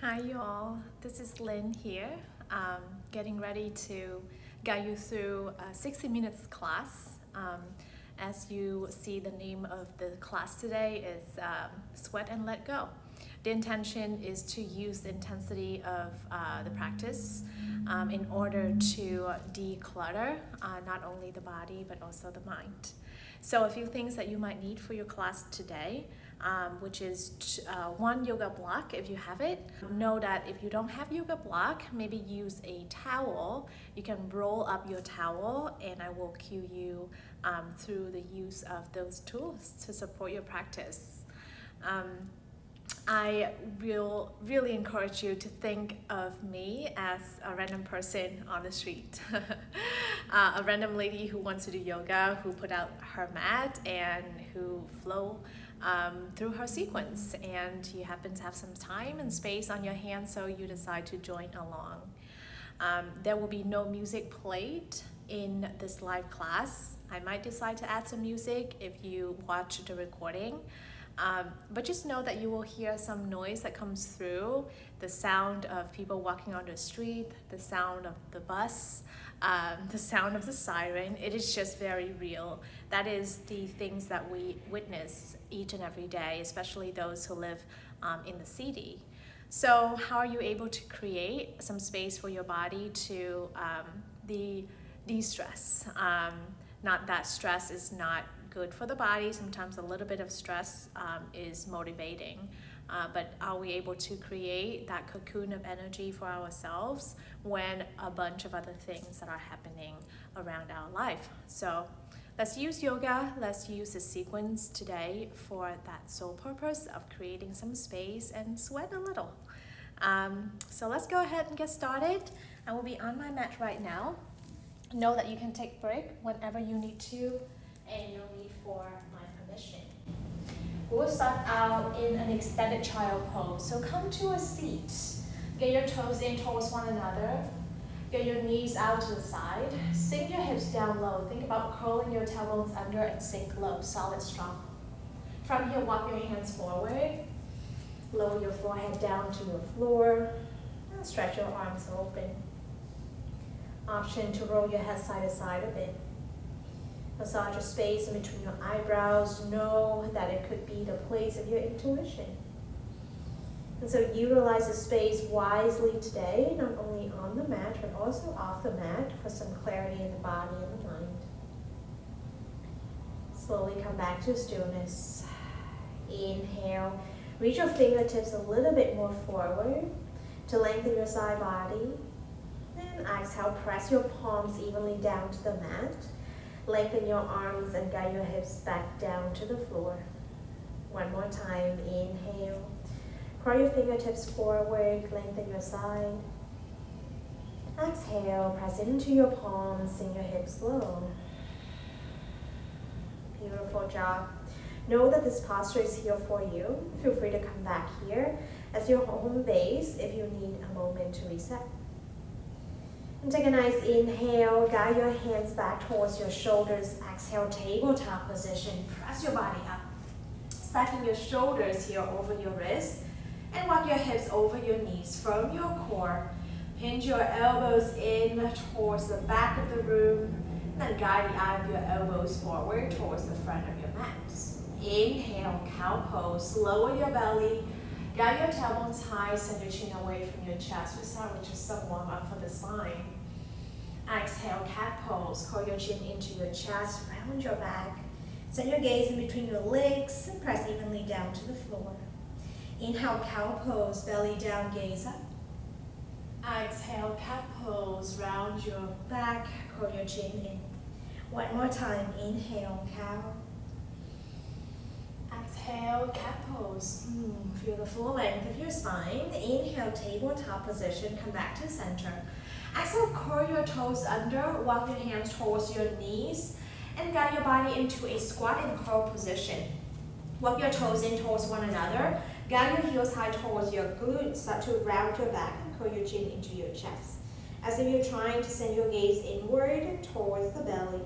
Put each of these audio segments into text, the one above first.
Hi y'all, this is Linh here, getting ready to guide you through a 60 minutes class. As you see, the name of the class today is Sweat and Let Go. The intention is to use the intensity of the practice in order to declutter not only the body but also the mind. So a few things that you might need for your class today, which is one yoga block if you have it. Know that if you don't have yoga block, maybe use a towel. You can roll up your towel and I will cue you through the use of those tools to support your practice. I will really encourage you to think of me as a random person on the street. A random lady who wants to do yoga, who put out her mat and who flow through her sequence. And you happen to have some time and space on your hands, so you decide to join along. There will be no music played in this live class. I might decide to add some music if you watch the recording. But just know that you will hear some noise that comes through, the sound of people walking on the street, the sound of the bus, the sound of the siren. It is just very real. That is the things that we witness each and every day, especially those who live in the city. So how are you able to create some space for your body to de-stress? Not that stress is not good for the body. Sometimes a little bit of stress is motivating, but are we able to create that cocoon of energy for ourselves when a bunch of other things that are happening around our life? So let's use yoga, let's use the sequence today for that sole purpose of creating some space and sweat a little. So let's go ahead and get started. I will be on my mat right now. Know that you can take a break whenever you need to, and no need for my permission. We'll start out in an extended child pose. So come to a seat. Get your toes in towards one another. Get your knees out to the side. Sink your hips down low. Think about curling your tailbones under and sink low, solid, strong. From here, walk your hands forward. Lower your forehead down to your floor. And stretch your arms open. Option to roll your head side to side a bit. Massage your space in between your eyebrows. Know that it could be the place of your intuition. And so utilize the space wisely today, not only on the mat, but also off the mat for some clarity in the body and the mind. Slowly come back to stillness. Inhale. Reach your fingertips a little bit more forward to lengthen your side body. And exhale, press your palms evenly down to the mat. Lengthen your arms and guide your hips back down to the floor. One more time, inhale. Curl your fingertips forward, lengthen your side. Exhale, press into your palms, sink your hips low. Beautiful job. Know that this posture is here for you. Feel free to come back here as your home base if you need a moment to reset. And take a nice inhale, guide your hands back towards your shoulders. Exhale, tabletop position. Press your body up. Stacking your shoulders here over your wrists and walk your hips over your knees from your core. Hinge your elbows in towards the back of the room. And then guide the eye of your elbows forward towards the front of your mat. Inhale, cow pose. Lower your belly. Guide your tailbones high, send your chin away from your chest. We start with just some warm up for the spine. Exhale, cat pose. Curl your chin into your chest, round your back. Send your gaze in between your legs and press evenly down to the floor. Inhale, cow pose, belly down, gaze up. Exhale, cat pose, round your back, curl your chin in. One more time, inhale, cow. Exhale, cat pose. Feel the full length of your spine. Inhale, tabletop position. Come back to center. Exhale, curl your toes under. Walk your hands towards your knees. And guide your body into a squat and curl position. Walk your toes in towards one another. Guide your heels high towards your glutes. Start to round your back and curl your chin into your chest. As if you're trying to send your gaze inward towards the belly.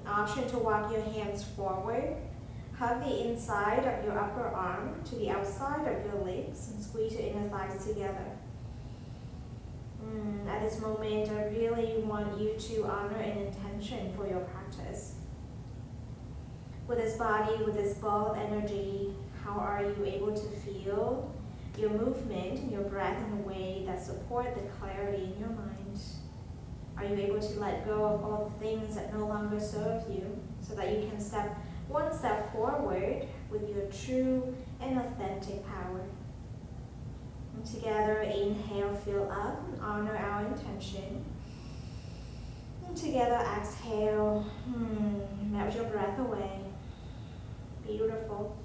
An option to walk your hands forward. Hug the inside of your upper arm to the outside of your legs and squeeze your inner thighs together. At this moment, I really want you to honor an intention for your practice. With this body, with this ball of energy, how are you able to feel your movement and your breath in a way that support the clarity in your mind? Are you able to let go of all the things that no longer serve you so that you can step one step forward with your true and authentic power? And together, inhale, fill up, and honor our intention. And together, exhale, melt your breath away. Beautiful.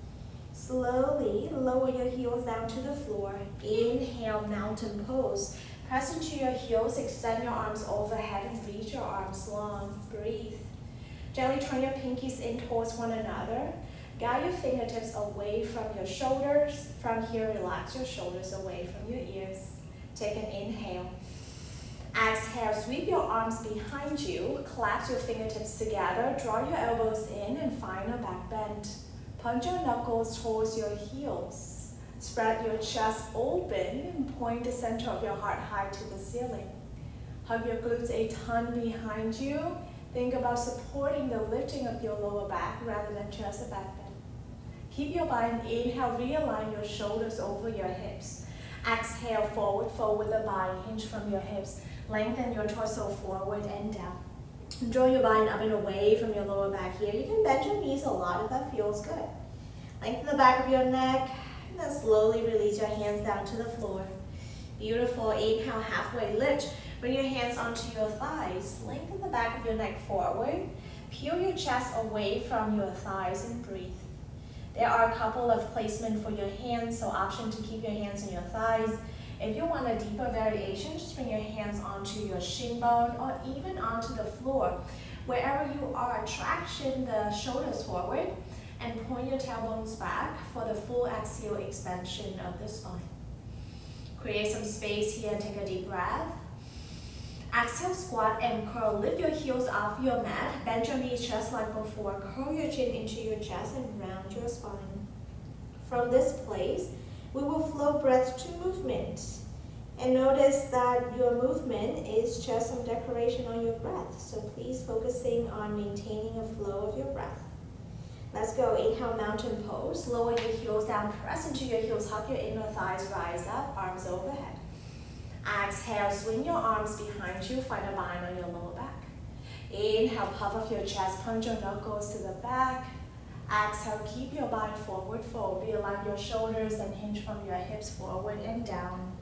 Slowly lower your heels down to the floor. Inhale, mountain pose. Press into your heels, extend your arms overhead and reach your arms long. Breathe. Gently turn your pinkies in towards one another. Guide your fingertips away from your shoulders. From here, relax your shoulders away from your ears. Take an inhale. Exhale, sweep your arms behind you. Clasp your fingertips together. Draw your elbows in and find a back bend. Punch your knuckles towards your heels. Spread your chest open and point the center of your heart high to the ceiling. Hug your glutes a ton behind you. Think about supporting the lifting of your lower back rather than just a back bend. Keep your bind. Inhale, realign your shoulders over your hips. Exhale, forward fold with a bind. Hinge from your hips. Lengthen your torso forward and down. Draw your bind up and away from your lower back here. You can bend your knees a lot if that feels good. Lengthen the back of your neck, and then slowly release your hands down to the floor. Beautiful. Inhale, halfway lift. Bring your hands onto your thighs. Lengthen the back of your neck forward. Peel your chest away from your thighs and breathe. There are a couple of placements for your hands, so option to keep your hands on your thighs. If you want a deeper variation, just bring your hands onto your shin bone or even onto the floor. Wherever you are, traction the shoulders forward and point your tailbones back for the full axial extension of the spine. Create some space here and take a deep breath. Exhale, squat and curl. Lift your heels off your mat. Bend your knees just like before. Curl your chin into your chest and round your spine. From this place, we will flow breath to movement. And notice that your movement is just some decoration on your breath. So please focusing on maintaining a flow of your breath. Let's go. Inhale, mountain pose. Lower your heels down. Press into your heels. Hug your inner thighs. Rise up. Arms overhead. Exhale. Swing your arms behind you. Find a bind on your lower back. Inhale. Puff up your chest. Punch your knuckles to the back. Exhale. Keep your bind forward fold. Realign your shoulders and hinge from your hips forward and down.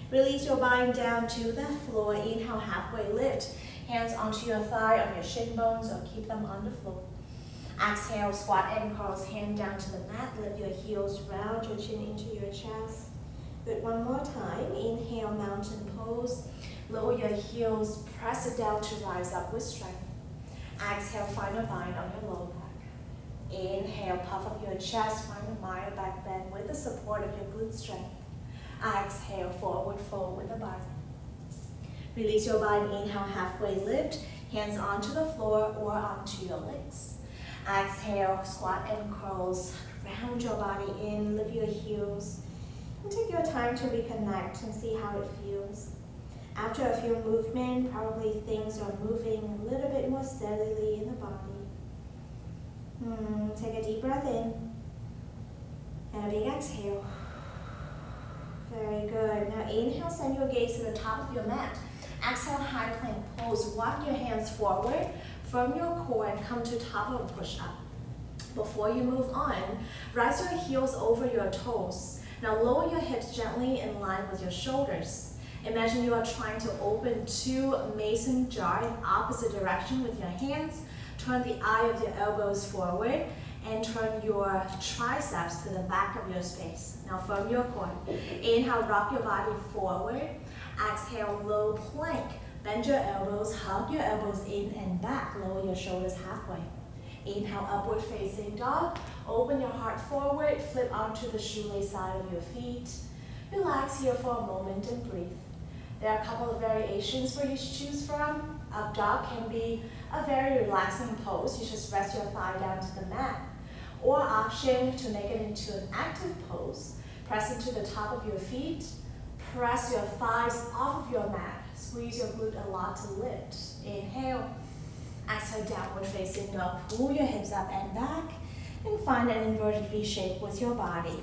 Release your bind down to the floor. Inhale. Halfway lift. Hands onto your thigh, on your shin bones, or keep them on the floor. Exhale, squat and curls, hand down to the mat. Lift your heels, round your chin into your chest. Good, one more time. Inhale, mountain pose. Lower your heels, press it down to rise up with strength. Exhale, find a bind on your lower back. Inhale, puff up your chest, find a mild back bend with the support of your glute strength. Exhale, forward fold with a bind. Release your bind, inhale, halfway lift. Hands onto the floor or onto your legs. Exhale, squat and curls. Round your body in, lift your heels. And take your time to reconnect and see how it feels. After a few movements, probably things are moving a little bit more steadily in the body. Take a deep breath in. And a big exhale. Very good. Now inhale, send your gaze to the top of your mat. Exhale, high plank pose. Walk your hands forward from your core and come to top of a push-up. Before you move on, rise your heels over your toes. Now lower your hips gently in line with your shoulders. Imagine you are trying to open two mason jars in opposite direction with your hands. Turn the eye of your elbows forward and turn your triceps to the back of your space. Now from your core, inhale, rock your body forward. Exhale, low plank. Bend your elbows, hug your elbows in and back. Lower your shoulders halfway. Inhale, upward facing dog. Open your heart forward, flip onto the shoelace side of your feet. Relax here for a moment and breathe. There are a couple of variations for you to choose from. Up dog can be a very relaxing pose. You just rest your thigh down to the mat. Or option to make it into an active pose. Press into the top of your feet. Press your thighs off of your mat. Squeeze your glute a lot to lift. Inhale. Exhale, downward facing dog. Pull your hips up and back. And find an inverted V shape with your body.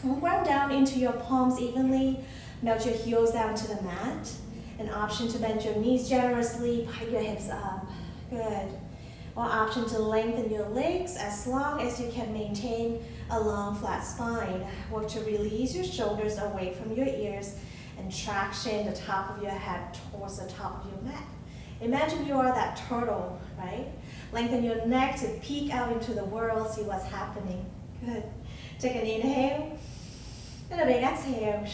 And ground down into your palms evenly. Melt your heels down to the mat. An option to bend your knees generously. Pipe your hips up. Good. Or option to lengthen your legs as long as you can maintain a long flat spine. Work to release your shoulders away from your ears and traction the top of your head towards the top of your mat. Imagine you are that turtle, right? Lengthen your neck to peek out into the world, see what's happening. Good. Take an inhale and a big exhale.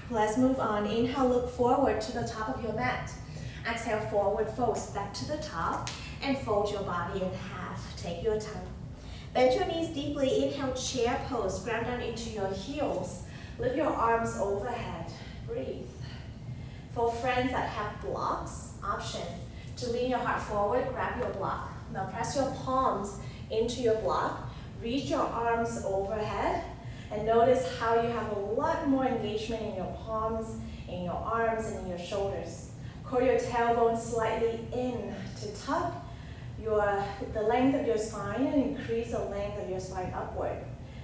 Let's move on. Inhale, look forward to the top of your mat. Exhale, forward fold, step to the top and fold your body in half. Take your time. Bend your knees deeply. Inhale, chair pose. Ground down into your heels. Lift your arms overhead. Breathe. For friends that have blocks, option to lean your heart forward, grab your block. Now press your palms into your block. Reach your arms overhead. And notice how you have a lot more engagement in your palms, in your arms, and in your shoulders. Curl your tailbone slightly in to tuck the length of your spine and increase the length of your spine upward.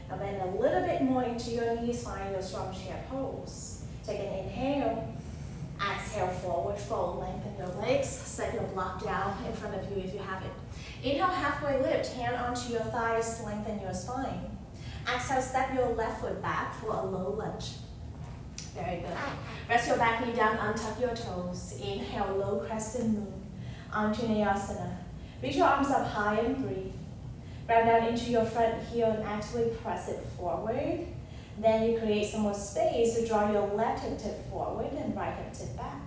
Now bend a little bit more into your knees, find your strong chair pose. Take an inhale. Exhale, forward fold. Lengthen your legs. Set your block down in front of you if you have it. Inhale, halfway lift. Hand onto your thighs. Lengthen your spine. Exhale, step your left foot back for a low lunge. Very good. Rest your back knee down, untuck your toes. Inhale, low crescent moon. Anjaneyasana. Reach your arms up high and breathe. Ground down into your front heel and actively press it forward. Then you create some more space to draw your left hip tip forward and right hip tip back.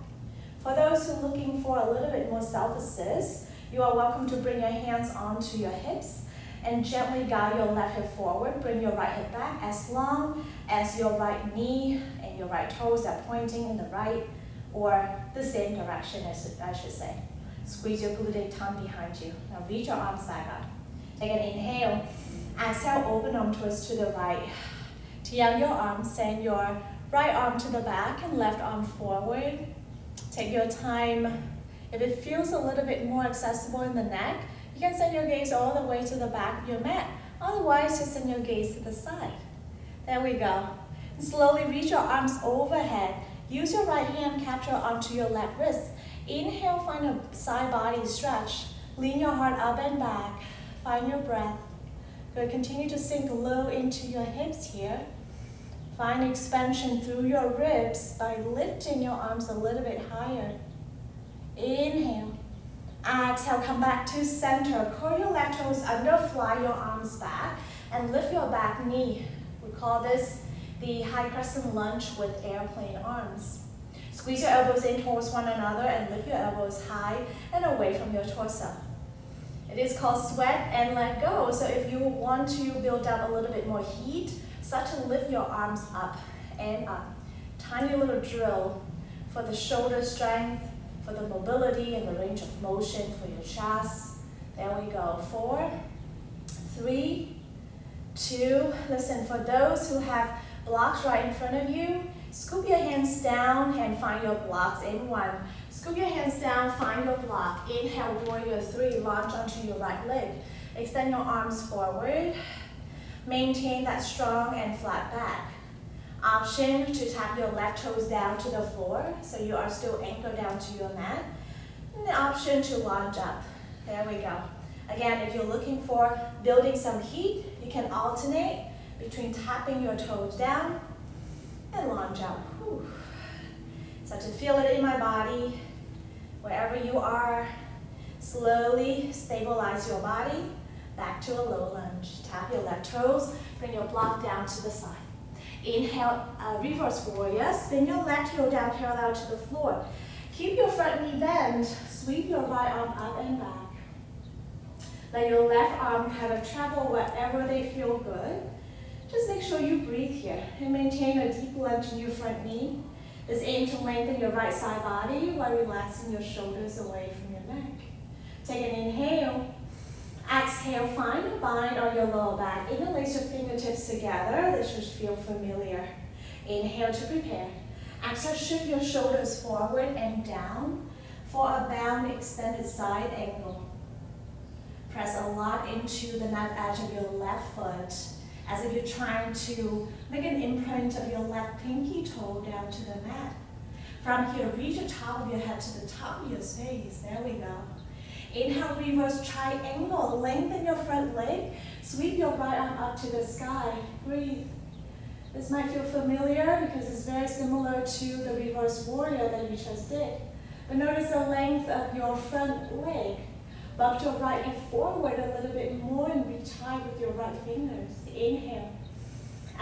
For those who are looking for a little bit more self-assist, you are welcome to bring your hands onto your hips and gently guide your left hip forward. Bring your right hip back as long as your right knee and your right toes are pointing in the right or the same direction, I should say. Squeeze your gluteate tongue behind you. Now reach your arms back up. Take an inhale. Exhale, open arm twist to the right. Tiang your arms, send your right arm to the back and left arm forward. Take your time. If it feels a little bit more accessible in the neck, you can send your gaze all the way to the back of your mat. Otherwise, just send your gaze to the side. There we go. And slowly reach your arms overhead. Use your right hand, capture onto your left wrist. Inhale, find a side body stretch. Lean your heart up and back. Find your breath. Good. Continue to sink low into your hips here. Find expansion through your ribs by lifting your arms a little bit higher. Inhale. Exhale, come back to center. Curl your left toes under, fly your arms back, and lift your back knee. We call this the high crescent lunge with airplane arms. Squeeze your elbows in towards one another and lift your elbows high and away from your torso. It is called sweat and let go. So if you want to build up a little bit more heat, start to lift your arms up and up. Tiny little drill for the shoulder strength, for the mobility and the range of motion for your chest. There we go. 4, 3, 2. Listen, for those who have blocks right in front of you, scoop your hands down and find your blocks in 1. Scoop your hands down, find your block. Inhale, warrior 3, launch onto your right leg. Extend your arms forward. Maintain that strong and flat back. Option to tap your left toes down to the floor, so you are still anchored down to your mat. And the option to launch up. There we go. Again, if you're looking for building some heat, you can alternate between tapping your toes down and launch up. Whew. Start to feel it in my body. Wherever you are, slowly stabilize your body back to a low lunge. Tap your left toes, bring your block down to the side. Inhale, reverse warrior. Spin your left heel down parallel to the floor. Keep your front knee bent. Sweep your right arm up and back. Let your left arm kind of travel wherever they feel good. Just make sure you breathe here and maintain a deep lunge in your front knee. Just aim to lengthen your right side body while relaxing your shoulders away from your neck. Take an inhale. Exhale, find a bind on your lower back. Interlace your fingertips together. This should feel familiar. Inhale to prepare. Exhale, shift your shoulders forward and down for a bound extended side angle. Press a lot into the knife edge of your left foot as if you're trying to make an imprint of your left pinky toe down to the mat. From here, reach the top of your head to the top of your space. There we go. Inhale, reverse triangle. Lengthen your front leg. Sweep your right arm up to the sky. Breathe. This might feel familiar because it's very similar to the reverse warrior that we just did. But notice the length of your front leg. Bump your right hip forward a little bit more and reach high with your right fingers. Inhale.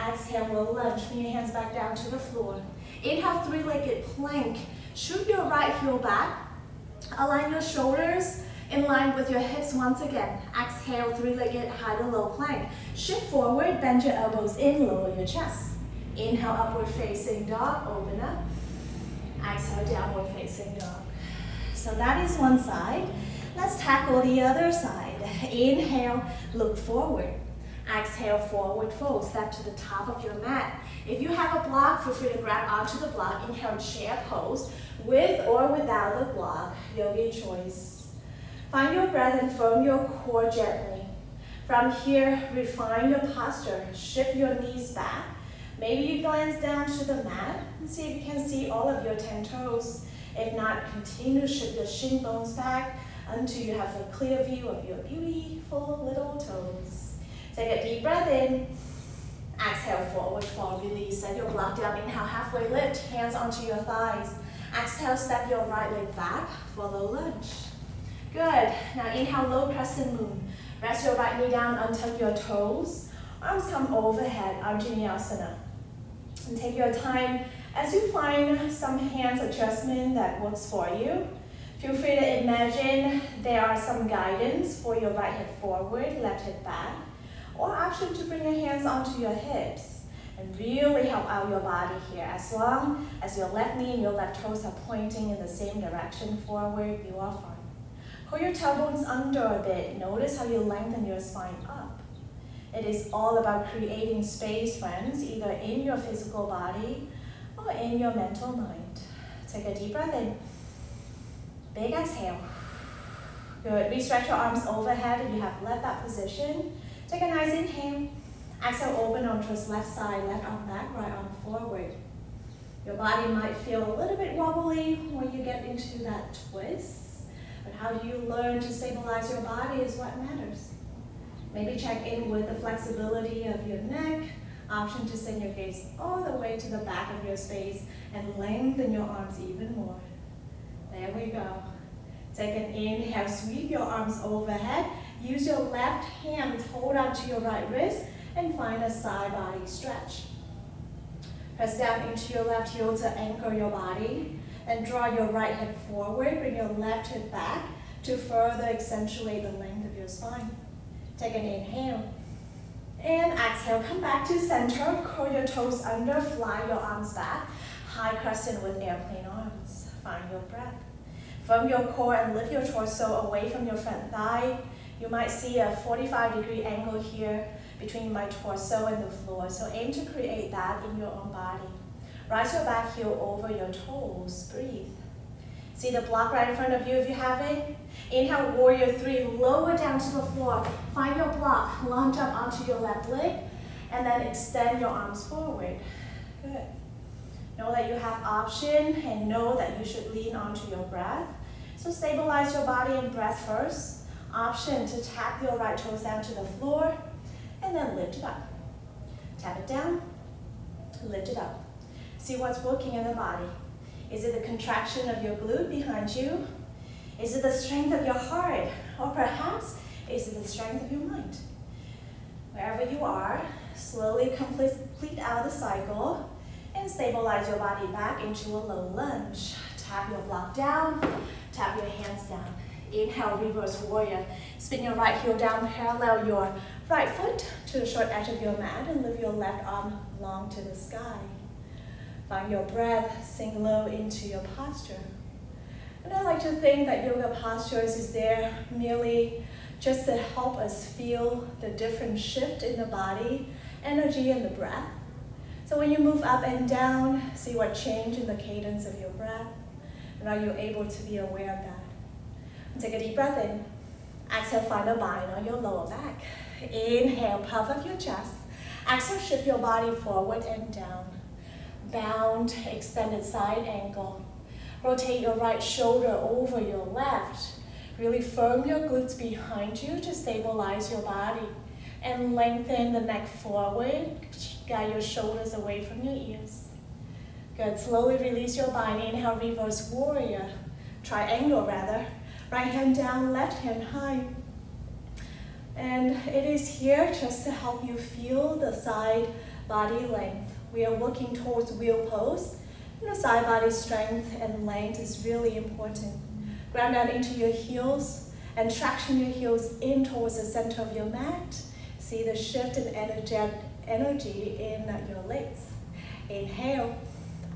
Exhale, we'll lunge. Bring your hands back down to the floor. Inhale, three-legged plank. Shoot your right heel back. Align your shoulders in line with your hips once again. Exhale, three-legged high to low plank. Shift forward, bend your elbows in, lower your chest. Inhale, upward facing dog, open up. Exhale, downward facing dog. So that is one side. Let's tackle the other side. Inhale, look forward. Exhale, forward fold. Step to the top of your mat. If you have a block, feel free to grab onto the block. Inhale, chair pose. With or without the block, yogi choice. Find your breath and firm your core gently. From here, refine your posture. Shift your knees back. Maybe you glance down to the mat and see if you can see all of your 10 toes. If not, continue to shift your shin bones back until you have a clear view of your beautiful little toes. Take a deep breath in. Exhale, forward fold, release. Set your block down. Inhale, halfway lift, hands onto your thighs. Exhale, step your right leg back for the lunge. Good. Now inhale, low crescent moon. Rest your right knee down, untuck your toes. Arms come overhead, Anjaneyasana. And take your time as you find some hands adjustment that works for you. Feel free to imagine there are some guidance for your right hip forward, left hip back, or option to bring your hands onto your hips and really help out your body here. As long as your left knee and your left toes are pointing in the same direction forward, you are fine. Pull your tailbones under a bit. Notice how you lengthen your spine up. It is all about creating space, friends, either in your physical body or in your mental mind. Take a deep breath in. Big exhale. Good. Re-stretch your arms overhead if you have left that position. Take a nice inhale. Exhale, open arm towards left side, left arm back, right arm forward. Your body might feel a little bit wobbly when you get into that twist. But how do you learn to stabilize your body is what matters. Maybe check in with the flexibility of your neck. Option to send your gaze all the way to the back of your space and lengthen your arms even more. There we go. Take an inhale, sweep your arms overhead. Use your left hand, hold on to your right wrist, and find a side body stretch. Press down into your left heel to anchor your body. Then draw your right hip forward, bring your left hip back to further accentuate the length of your spine. Take an inhale. And exhale, come back to center, curl your toes under, fly your arms back. High crescent with airplane arms. Find your breath. Firm your core and lift your torso away from your front thigh. You might see a 45-degree angle here between my torso and the floor. So aim to create that in your own body. Rise your back heel over your toes. Breathe. See the block right in front of you if you have it. Inhale, warrior three. Lower down to the floor. Find your block. Lunge up onto your left leg. And then extend your arms forward. Good. Know that you have option and know that you should lean onto your breath. So stabilize your body and breath first. Option to tap your right toes down to the floor. And then lift it up. Tap it down. Lift it up. See what's working in the body. Is it the contraction of your glute behind you? Is it the strength of your heart? Or perhaps, is it the strength of your mind? Wherever you are, slowly complete out the cycle and stabilize your body back into a low lunge. Tap your block down, tap your hands down. Inhale, reverse warrior. Spin your right heel down, parallel your right foot to the short edge of your mat and lift your left arm long to the sky. Find your breath, sink low into your posture. And I like to think that yoga postures is there merely just to help us feel the different shift in the body, energy, and the breath. So when you move up and down, see what change in the cadence of your breath, and are you able to be aware of that? And take a deep breath in. Exhale, find a bind on your lower back. Inhale, puff up your chest. Exhale, shift your body forward and down. Bound, extended side angle. Rotate your right shoulder over your left. Really firm your glutes behind you to stabilize your body. And lengthen the neck forward. Guide your shoulders away from your ears. Good. Slowly release your bind. Inhale, reverse warrior. Triangle rather. Right hand down, left hand high. And it is here just to help you feel the side body length. We are working towards wheel pose. You know, side body strength and length is really important. Ground down into your heels and traction your heels in towards the center of your mat. See the shift in energy in your legs. Inhale.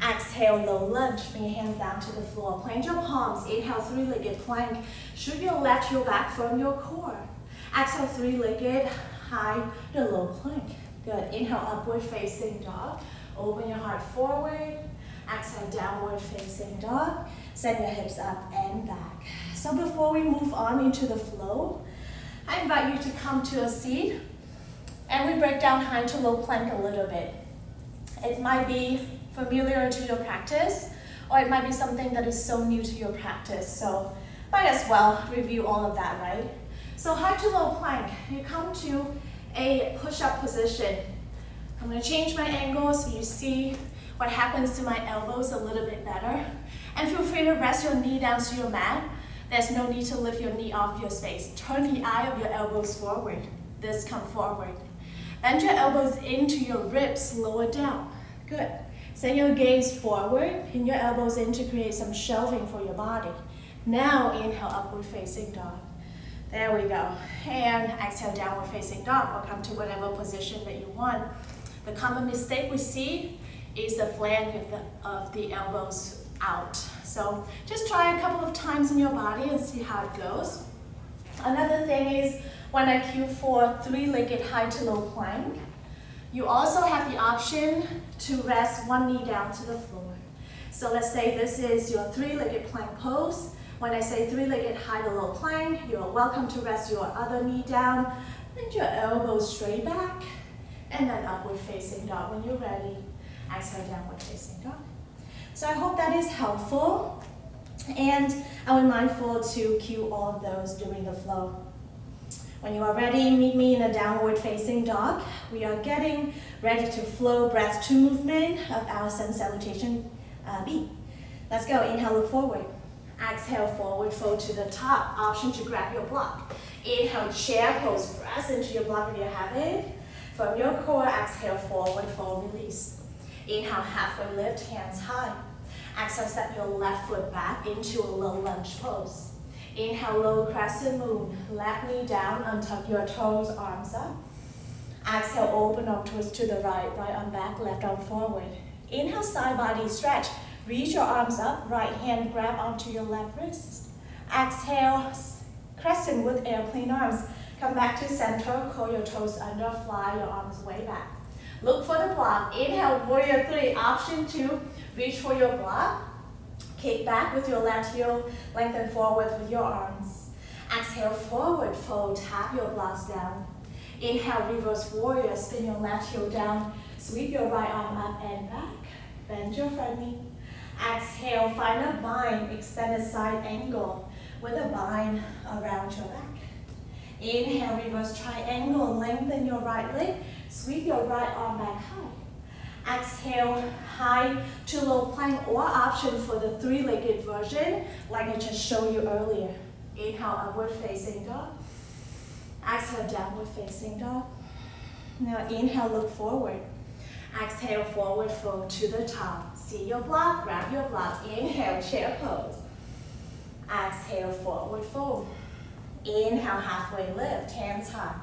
Exhale, low lunge. Bring your hands down to the floor. Plant your palms. Inhale, three-legged plank. Shoot your left heel back from your core. Exhale, three-legged, high to low plank. Good. Inhale, upward facing dog. Open your heart forward. Exhale, downward facing dog. Send your hips up and back. So before we move on into the flow, I invite you to come to a seat and we break down high to low plank a little bit. It might be familiar to your practice, or it might be something that is so new to your practice. So might as well review all of that, right? So high to low plank, you come to a push-up position. I'm gonna change my angle so you see what happens to my elbows a little bit better. And feel free to rest your knee down to your mat. There's no need to lift your knee off your space. Turn the eye of your elbows forward. This come forward. Bend your elbows into your ribs, lower down. Good. Send your gaze forward, pin your elbows in to create some shelving for your body. Now inhale, upward facing dog. There we go. And exhale, downward facing dog, or come to whatever position that you want. The common mistake we see is the flank of the elbows out. So just try a couple of times in your body and see how it goes. Another thing is when I cue for three-legged high to low plank, you also have the option to rest one knee down to the floor. So let's say this is your three-legged plank pose. When I say three-legged high to low plank, you're welcome to rest your other knee down, bend your elbows straight back, and then upward facing dog when you're ready. Exhale, downward facing dog. So I hope that is helpful, and I will be mindful to cue all of those during the flow. When you are ready, meet me in a downward facing dog. We are getting ready to flow breath to movement of our sun salutation beat. Let's go. Inhale, look forward. Exhale, forward fold to the top. Option to grab your block. Inhale, chair pose. Press into your block if you have it. From your core, exhale, forward fold, release. Inhale, halfway lift, hands high. Exhale, step your left foot back into a low lunge pose. Inhale, low crescent moon. Left knee down, untuck your toes, arms up. Exhale, open up, twist to the right. Right arm back, left arm forward. Inhale, side body stretch. Reach your arms up, right hand grab onto your left wrist. Exhale, crescent with airplane arms. Come back to center, curl your toes under, fly your arms way back. Look for the block. Inhale, warrior three. Option to reach for your block. Kick back with your left heel, lengthen forward with your arms. Exhale, forward fold, tap your blocks down. Inhale, reverse warrior, spin your left heel down, sweep your right arm up and back. Bend your front knee. Exhale, find a bind, extended side angle with a bind around your back. Inhale, reverse triangle, lengthen your right leg, sweep your right arm back high. Exhale, high to low plank, or option for the three-legged version, like I just showed you earlier. Inhale, upward facing dog. Exhale, downward facing dog. Now inhale, look forward. Exhale, forward fold to the top. See your block, grab your block. Inhale, chair pose. Exhale, forward fold. Inhale, halfway lift, hands high.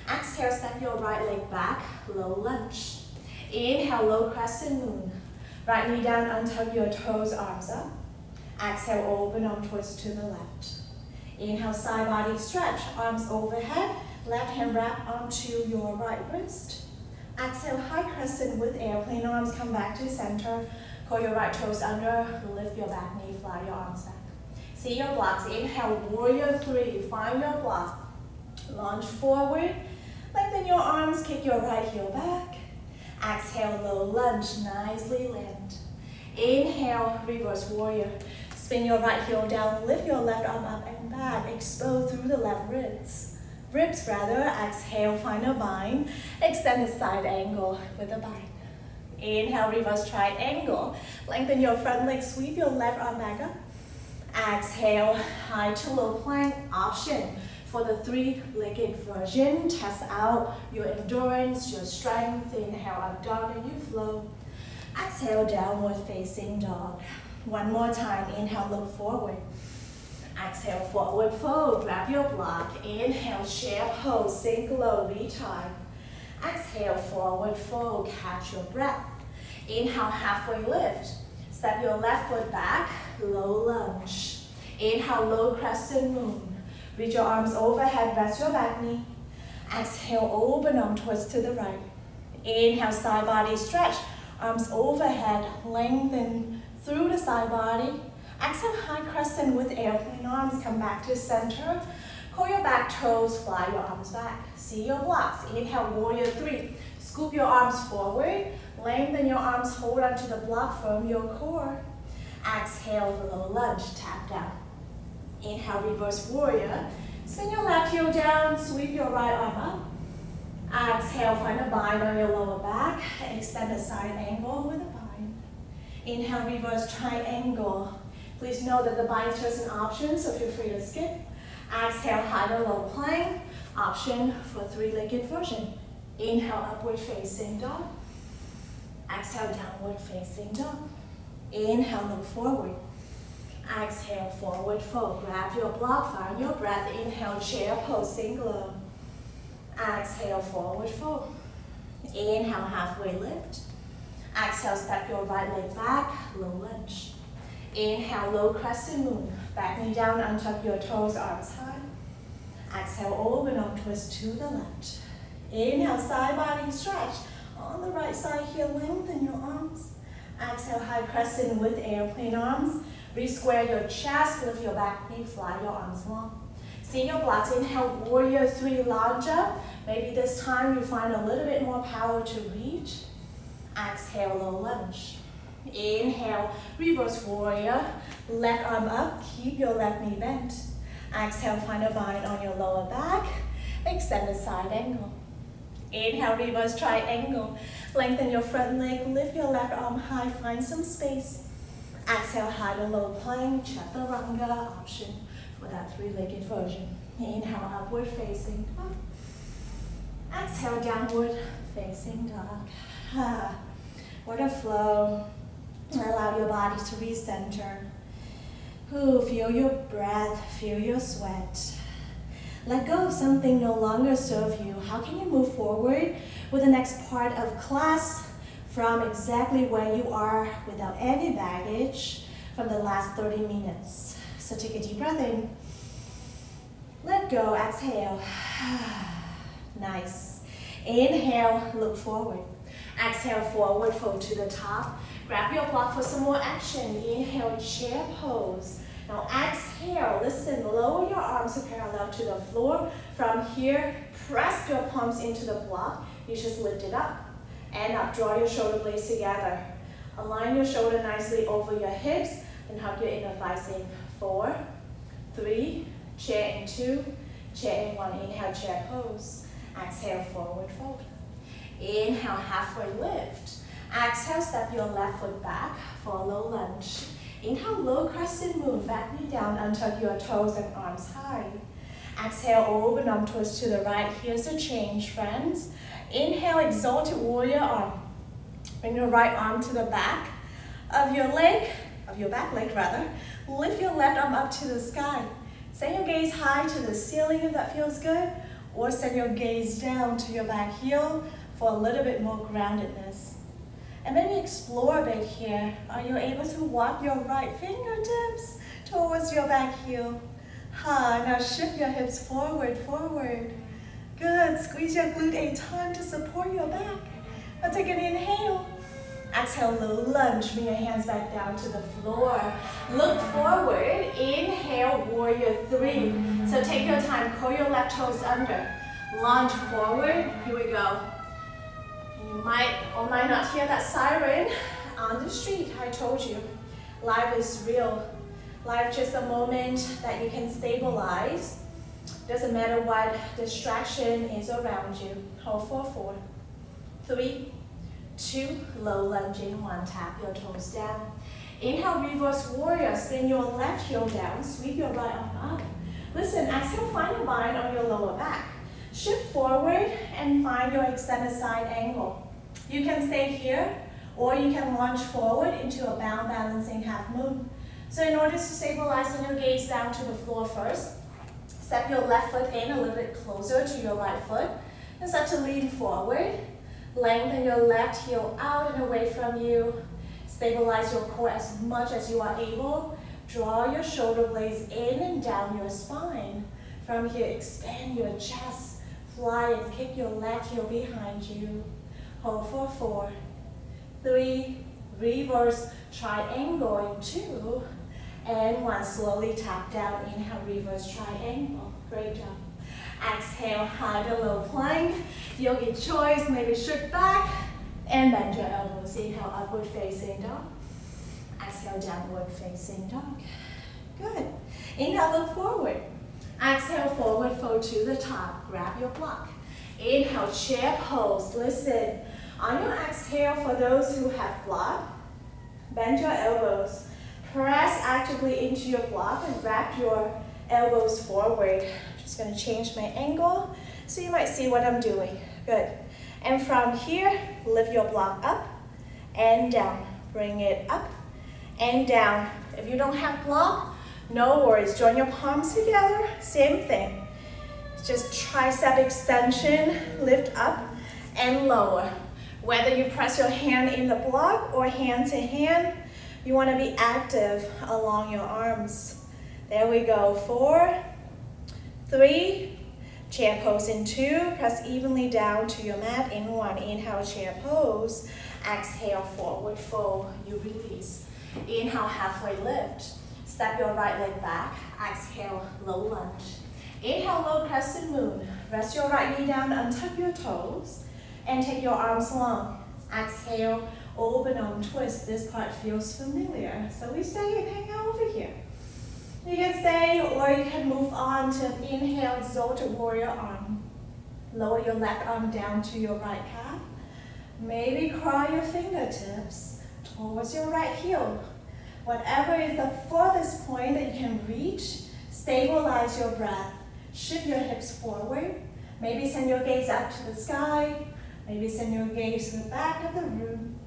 Exhale, step your right leg back, low lunge. Inhale, low crescent moon. Right knee down, untuck your toes, arms up. Exhale, open arm twist to the left. Inhale, side body stretch, arms overhead, left hand wrap onto your right wrist. Exhale, high crescent with airplane arms, come back to center. Curl your right toes under, lift your back knee, fly your arms back. See your blocks. Inhale, warrior three, find your block. Launch forward, lengthen your arms, kick your right heel back. Exhale, low lunge, nicely land. Inhale, reverse warrior. Spin your right heel down, lift your left arm up and back. Expose through the left ribs. Exhale, find a bind. Extend the side angle with a bind. Inhale, reverse triangle. Lengthen your front leg, sweep your left arm back up. Exhale, high to low plank option. For the three-legged version, test out your endurance, your strength. Inhale, up dog and you flow. Exhale, downward facing dog. One more time, inhale, look forward. Exhale, forward fold, grab your block. Inhale, chair pose, sink low, reach high. Exhale, forward fold, catch your breath. Inhale, halfway lift. Step your left foot back, low lunge. Inhale, low crescent moon. Reach your arms overhead, rest your back knee. Exhale, open arm twist to the right. Inhale, side body stretch. Arms overhead, lengthen through the side body. Exhale, high crescent with airplane arms. Come back to center. Curl your back toes, fly your arms back. See your blocks. Inhale, warrior three. Scoop your arms forward. Lengthen your arms, hold onto the block from your core. Exhale, low lunge, tap down. Inhale, reverse warrior. Spin your left heel down, sweep your right arm up. Exhale, find a bind on your lower back. Extend the side angle with a bind. Inhale, reverse triangle. Please know that the bind is just an option, so feel free to skip. Exhale, high to low plank. Option for three-legged version. Inhale, upward facing dog. Exhale, downward facing dog. Inhale, look forward. Exhale, forward fold. Grab your block, find your breath. Inhale, chair pose, sink low. Exhale, forward fold. Inhale, halfway lift. Exhale, step your right leg back, low lunge. Inhale, low crescent moon. Back knee down, untuck your toes, arms high. Exhale, open arm twist to the left. Inhale, side body stretch. On the right side here, lengthen your arms. Exhale, high crescent with airplane arms. Re-square your chest, lift your back knee, fly your arms long. See your blocks. Inhale, warrior three, lunge up. Maybe this time you find a little bit more power to reach. Exhale, low lunge. Inhale, reverse warrior. Left arm up, keep your left knee bent. Exhale, find a bind on your lower back. Extend the side angle. Inhale, reverse triangle. Lengthen your front leg, lift your left arm high, find some space. Exhale, high to low plank, chaturanga option for that three-legged version. Inhale, upward facing dog. Exhale, downward facing dog. What a flow. Allow your body to recenter. Feel your breath, feel your sweat. Let go of something no longer serve you. How can you move forward with the next part of class from exactly where you are without any baggage from the last 30 minutes? So take a deep breath in. Let go, exhale. Nice. Inhale, look forward. Exhale, forward fold to the top. Grab your block for some more action. Inhale, chair pose. Now exhale, listen, lower your arms to parallel to the floor. From here, press your palms into the block. You just lift it up and up. Draw your shoulder blades together. Align your shoulder nicely over your hips and hug your inner thighs in. 4, 3, chair in 2, chair in 1. Inhale, chair pose. Exhale, forward fold. Inhale, halfway lift. Exhale, step your left foot back for a low lunge. Inhale, low crescent moon, back knee down, untuck your toes and arms high. Exhale, open arm twist to the right. Here's a change, friends. Inhale, exalted warrior arm. Bring your right arm to the back of your back leg rather. Lift your left arm up to the sky. Send your gaze high to the ceiling if that feels good, or send your gaze down to your back heel for a little bit more groundedness. And maybe explore a bit here. Are you able to walk your right fingertips towards your back heel? Now shift your hips forward, forward. Good. Squeeze your glute 8 times to support your back. Now take an inhale. Exhale, low lunge. Bring your hands back down to the floor. Look forward. Inhale, warrior 3. So take your time. Curl your left toes under. Lunge forward. Here we go. You might or might not hear that siren on the street. I told you. Life is real. Life just a moment that you can stabilize. Doesn't matter what distraction is around you. Hold for 4, 3, 2, low lunge in 1. Tap your toes down. Inhale, reverse warrior. Spin your left heel down. Sweep your right arm up. Listen, exhale, find a bind on your lower back. Shift forward and find your extended side angle. You can stay here or you can launch forward into a bound balancing half moon. So in order to stabilize, send your gaze down to the floor first. Step your left foot in a little bit closer to your right foot. And start to lean forward. Lengthen your left heel out and away from you. Stabilize your core as much as you are able. Draw your shoulder blades in and down your spine. From here, expand your chest. Fly and kick your left heel behind you. Hold for 4, 3, reverse triangle in 2, and 1. Slowly tap down. Inhale, reverse triangle. Great job. Exhale, high to low plank. Yogi choice, maybe shift back and bend your elbows. Inhale, upward facing dog. Exhale, downward facing dog. Good. Inhale, look forward. Exhale, forward fold to the top. Grab your block. Inhale, chair pose. Listen. On your exhale, for those who have block, bend your elbows. Press actively into your block and wrap your elbows forward. Just going to change my angle so you might see what I'm doing. Good. And from here, lift your block up and down. Bring it up and down. If you don't have block, no worries. Join your palms together. Same thing. Just tricep extension, lift up and lower. Whether you press your hand in the block or hand to hand, you want to be active along your arms. There we go. 4, 3, chair pose in 2. Press evenly down to your mat in 1. Inhale, chair pose. Exhale, forward fold. You release. Inhale, halfway lift. Step your right leg back. Exhale, low lunge. Inhale, low crescent moon. Rest your right knee down, untuck your toes, and take your arms long. Exhale, open arm twist. This part feels familiar, so we stay and hang out over here. You can stay or you can move on to inhale, exalted warrior arm. Lower your left arm down to your right calf. Maybe crawl your fingertips towards your right heel. Whatever is the furthest point that you can reach, stabilize your breath. Shift your hips forward. Maybe send your gaze up to the sky. Maybe send your gaze to the back of the room.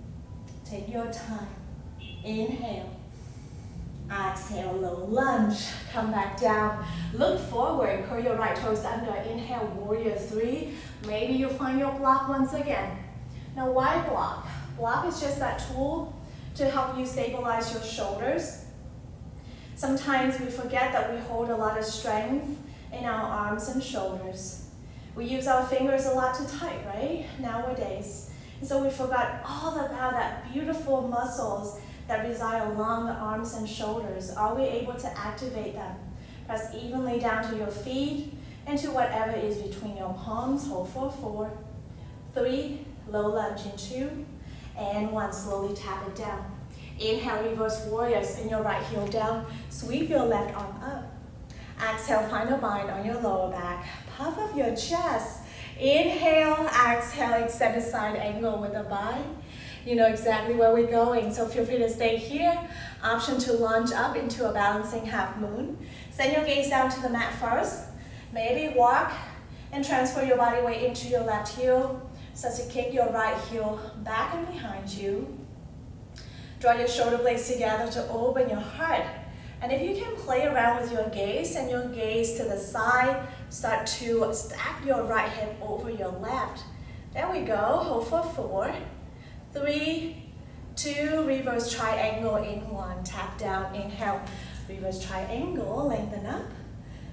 Take your time. Inhale. Exhale, low lunge. Come back down. Look forward. Curl your right toes under. Inhale, warrior 3. Maybe you'll find your block once again. Now, why block? Block is just that tool to help you stabilize your shoulders. Sometimes we forget that we hold a lot of strength in our arms and shoulders. We use our fingers a lot to type, right? Nowadays. And so we forgot all about that beautiful muscles that reside along the arms and shoulders. Are we able to activate them? Press evenly down to your feet and to whatever is between your palms. Hold for 4, 3, low lunge in 2, and 1. Slowly tap it down. Inhale, reverse warrior. Spin your right heel down. Sweep your left arm up. Exhale, find a bind on your lower back. Puff up your chest. Inhale, exhale, extended side angle with a bind. You know exactly where we're going, so feel free to stay here. Option to lunge up into a balancing half moon. Send your gaze down to the mat first. Maybe walk and transfer your body weight into your left heel. Start to kick your right heel back and behind you. Draw your shoulder blades together to open your heart. And if you can play around with your gaze and your gaze to the side, start to stack your right hip over your left. There we go. Hold for 4, 3, 2, reverse triangle in 1. Tap down, inhale, reverse triangle, lengthen up.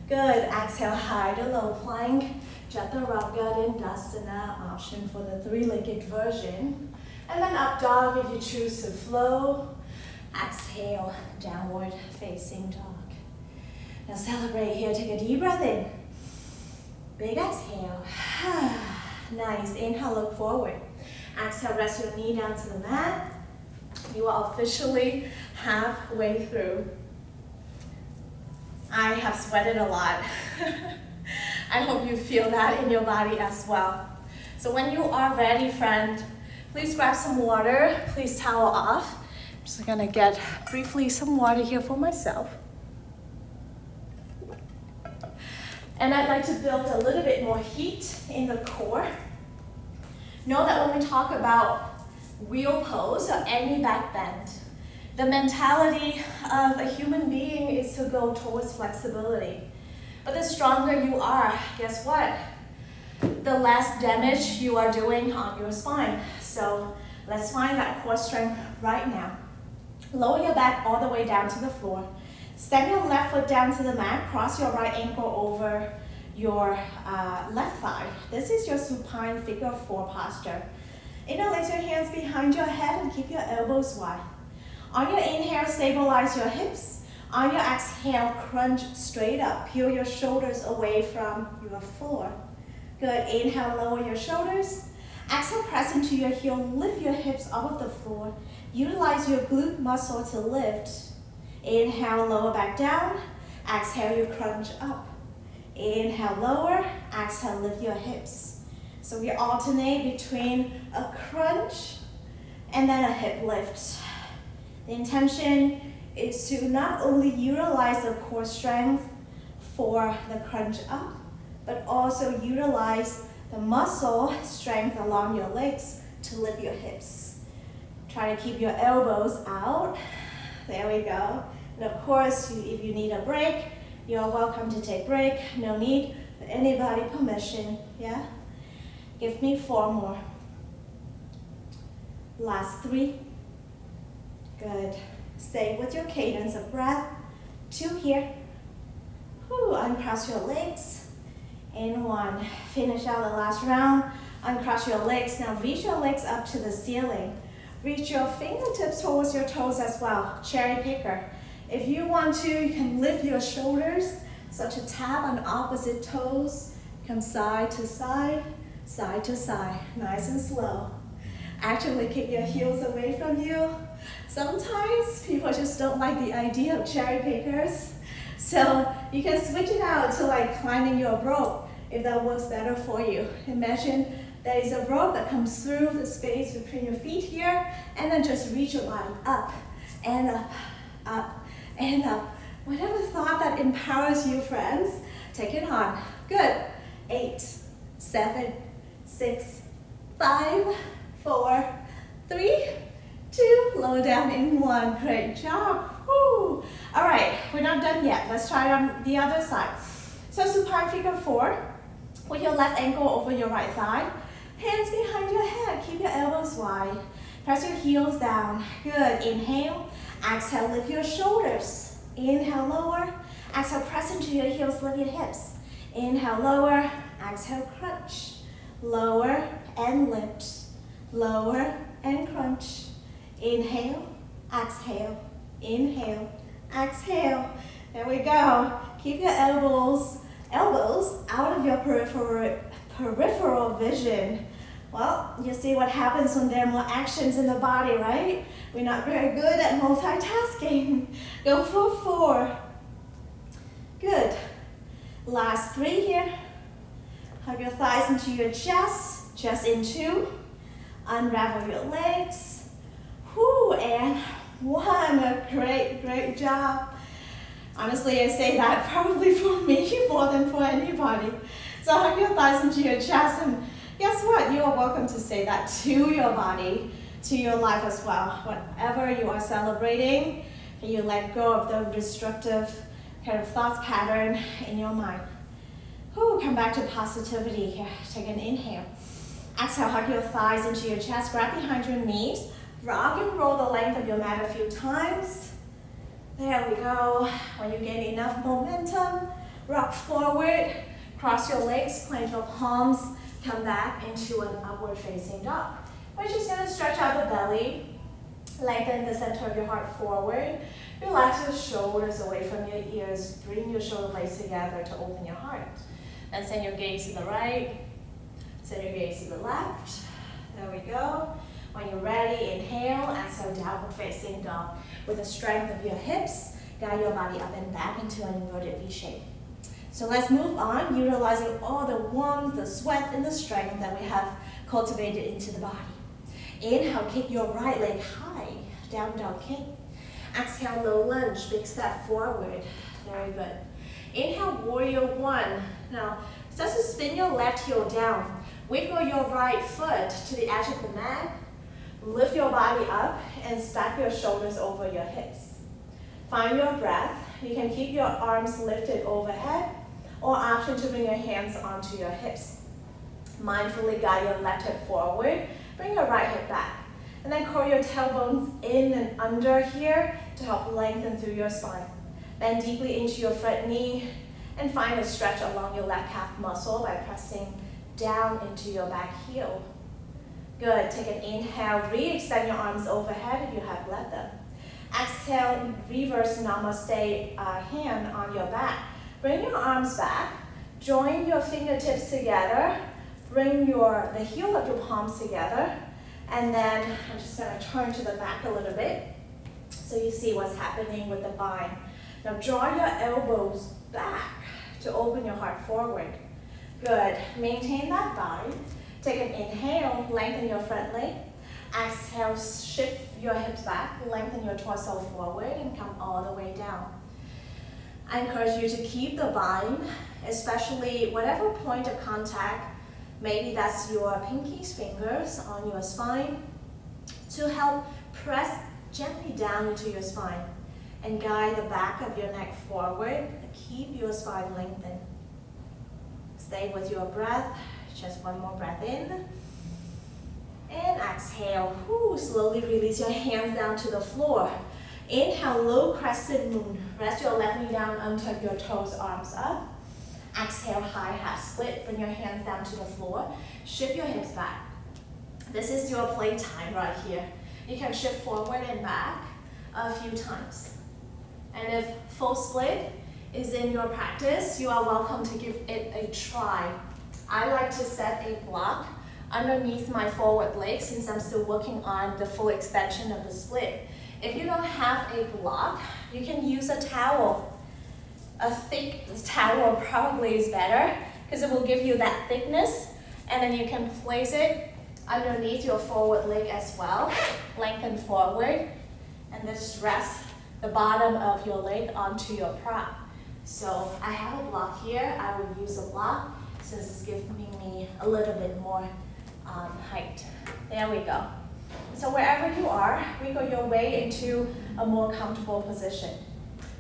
Good. Exhale, high to low plank. Chaturanga option for the three-legged version. And then up dog if you choose to flow. Exhale, downward facing dog. Now celebrate here. Take a deep breath in. Big exhale. Nice. Inhale, look forward. Exhale, rest your knee down to the mat. You are officially halfway through. I have sweated a lot. I hope you feel that in your body as well. So when you are ready, friend, please grab some water. Please towel off. I'm just gonna get briefly some water here for myself. And I'd like to build a little bit more heat in the core. Know that when we talk about wheel pose or any back bend, the mentality of a human being is to go towards flexibility. But the stronger you are, guess what? The less damage you are doing on your spine. So let's find that core strength right now. Lower your back all the way down to the floor. Step your left foot down to the mat. Cross your right ankle over your left thigh. This is your supine figure 4 posture. Interlace your hands behind your head and keep your elbows wide. On your inhale, stabilize your hips. On your exhale, crunch straight up. Peel your shoulders away from your floor. Good. Inhale, lower your shoulders. Exhale, press into your heel. Lift your hips off of the floor. Utilize your glute muscle to lift. Inhale, lower back down. Exhale, you crunch up. Inhale, lower. Exhale, lift your hips. So we alternate between a crunch and then a hip lift. The intention is to not only utilize the core strength for the crunch up, but also utilize the muscle strength along your legs to lift your hips. Try to keep your elbows out. There we go. And of course, if you need a break, you're welcome to take break. No need for anybody permission, yeah? Give me 4 more. Last 3. Good. Stay with your cadence of breath. 2 here. Whew, uncross your legs. And 1. Finish out the last round. Uncross your legs. Now reach your legs up to the ceiling. Reach your fingertips towards your toes as well. Cherry picker. If you want to, you can lift your shoulders. Such a tap on opposite toes. Come side to side, side to side. Nice and slow. Actually kick your heels away from you. Sometimes people just don't like the idea of cherry pickers. So you can switch it out to like climbing your rope if that works better for you. Imagine there is a rope that comes through the space between your feet here, and then just reach your body up and up, up and up. Whatever thought that empowers you, friends, take it on. Good. 8, 7, 6, 5, 4, 3, 2, lower down in 1. Great job. Woo. All right, we're not done yet. Let's try it on the other side. So supine figure 4, with your left ankle over your right thigh. Hands behind your head. Keep your elbows wide. Press your heels down. Good. Inhale. Exhale, lift your shoulders. Inhale, lower. Exhale, press into your heels, lift your hips. Inhale, lower. Exhale, crunch. Lower and lift. Lower and crunch. Inhale, exhale, inhale, exhale. There we go. Keep your elbows out of your peripheral vision. Well, you see what happens when there are more actions in the body, right? We're not very good at multitasking. Go for 4. Good. Last 3 here. Hug your thighs into your chest in 2. Unravel your legs. Whew, and 1. Great job. Honestly, I say that probably for me more than for anybody. So hug your thighs into your chest, and guess what? You are welcome to say that to your body, to your life as well. Whatever you are celebrating, can you let go of the destructive kind of thoughts pattern in your mind? Whew, come back to positivity here. Take an inhale. Exhale, hug your thighs into your chest, grab behind your knees, rock and roll the length of your mat a few times. There we go. When you gain enough momentum, Rock forward, cross your legs, plant your palms, come back into an upward facing dog. We're just gonna stretch out the belly, lengthen the center of your heart forward. Relax your shoulders away from your ears. Bring your shoulder blades together to open your heart. And send your gaze to the right. Send your gaze to the left. There we go. When you're ready, inhale, exhale, downward facing dog. With the strength of your hips, guide your body up and back into an inverted V shape. So let's move on, utilizing all the warmth, the sweat, and the strength that we have cultivated into the body. Inhale, kick your right leg high, down dog kick. Exhale, low lunge, big step forward. Very good. Inhale, warrior one. Now, start to spin your left heel down. Wiggle your right foot to the edge of the mat. Lift your body up and stack your shoulders over your hips. Find your breath. You can keep your arms lifted overhead or option to bring your hands onto your hips. Mindfully guide your left hip forward. Bring your right hip back. And then curl your tailbones in and under here to help lengthen through your spine. Bend deeply into your front knee and find a stretch along your left calf muscle by pressing down into your back heel. Good, take an inhale, re-extend your arms overhead if you have let them. Exhale, reverse namaste hand on your back. Bring your arms back, join your fingertips together, bring the heel of your palms together, and then I'm just gonna turn to the back a little bit so you see what's happening with the bind. Now draw your elbows back to open your heart forward. Good, maintain that bind. Take an inhale, lengthen your front leg. Exhale, shift your hips back, lengthen your torso forward and come all the way down. I encourage you to keep the bind, especially whatever point of contact, maybe that's your pinkies, fingers on your spine, to help press gently down into your spine and guide the back of your neck forward. Keep your spine lengthened. Stay with your breath. Just one more breath in. And exhale. Slowly release your hands down to the floor. Inhale, low crescent moon. Rest your left knee down, untuck your toes, arms up. Exhale, high half split. Bring your hands down to the floor. Shift your hips back. This is your playtime right here. You can shift forward and back a few times. And if full split is in your practice, you are welcome to give it a try. I like to set a block underneath my forward leg since I'm still working on the full extension of the split. If you don't have a block, you can use a towel. A thick towel probably is better because it will give you that thickness, and then you can place it underneath your forward leg as well. Lengthen forward and just rest the bottom of your leg onto your prop. So I have a block here. I will use a block since it's giving me a little bit more height. There we go. So wherever you are, wiggle your way into a more comfortable position.